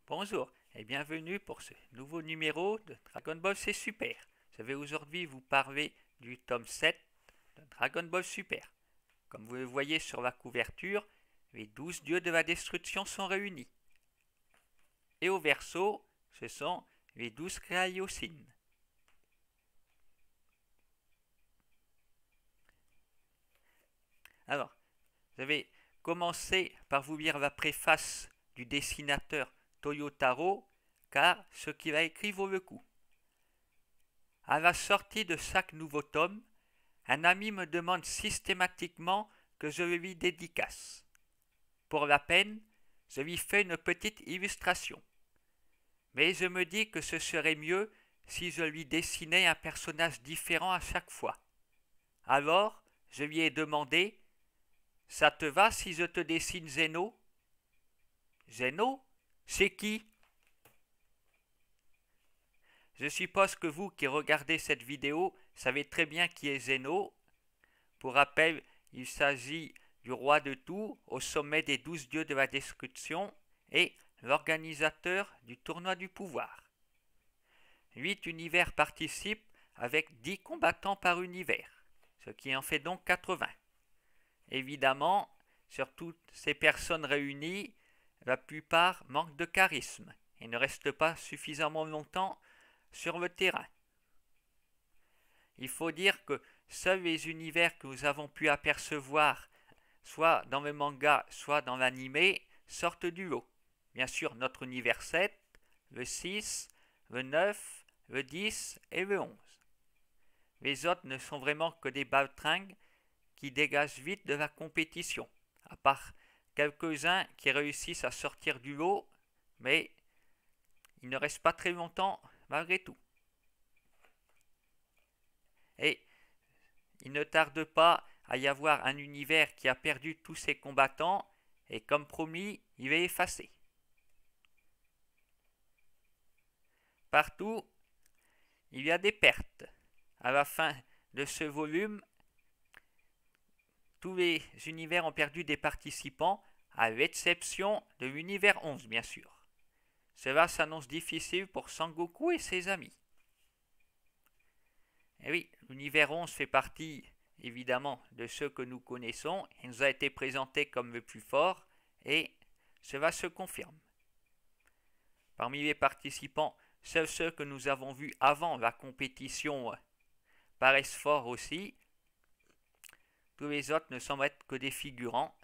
Bonjour et bienvenue pour ce nouveau numéro de Dragon Ball C'est Super. Je vais aujourd'hui vous parler du tome 7 de Dragon Ball Super. Comme vous le voyez sur la couverture, les 12 dieux de la destruction sont réunis. Et au verso, ce sont les 12 Kaiosin. Alors, je vais commencer par vous lire la préface du dessinateur Toyotaro, car ce qu'il a écrit vaut le coup. À la sortie de chaque nouveau tome, un ami me demande systématiquement que je lui dédicace. Pour la peine, je lui fais une petite illustration. Mais je me dis que ce serait mieux si je lui dessinais un personnage différent à chaque fois. Alors, je lui ai demandé « Ça te va si je te dessine Zeno ?»« Zeno ? C'est qui ?» Je suppose que vous qui regardez cette vidéo savez très bien qui est Zeno. Pour rappel, il s'agit du roi de tout au sommet des 12 dieux de la destruction et l'organisateur du tournoi du pouvoir. 8 univers participent avec 10 combattants par univers, ce qui en fait donc 80. Évidemment, sur toutes ces personnes réunies, la plupart manquent de charisme et ne restent pas suffisamment longtemps sur le terrain. Il faut dire que seuls les univers que nous avons pu apercevoir, soit dans le manga, soit dans l'anime, sortent du lot. Bien sûr, notre univers 7, le 6, le 9, le 10 et le 11. Les autres ne sont vraiment que des baltringues qui dégagent vite de la compétition, à part quelques-uns qui réussissent à sortir du lot, mais ils ne restent pas très longtemps malgré tout. Et il ne tarde pas à y avoir un univers qui a perdu tous ses combattants et comme promis, il est effacé. Partout, il y a des pertes. À la fin de ce volume, tous les univers ont perdu des participants, à l'exception de l'univers 11, bien sûr. Cela s'annonce difficile pour Sangoku et ses amis. Et oui, l'univers 11 fait partie, évidemment, de ceux que nous connaissons. Il nous a été présenté comme le plus fort, et cela se confirme. Parmi les participants, seuls ceux que nous avons vus avant la compétition paraissent forts aussi. Tous les autres ne semblent être que des figurants.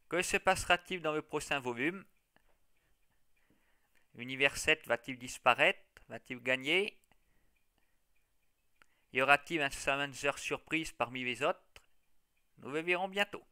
Que se passera-t-il dans le prochain volume? L'univers 7 va-t-il disparaître? Va-t-il gagner? Y aura-t-il un Challenger surprise parmi les autres? Nous le verrons bientôt.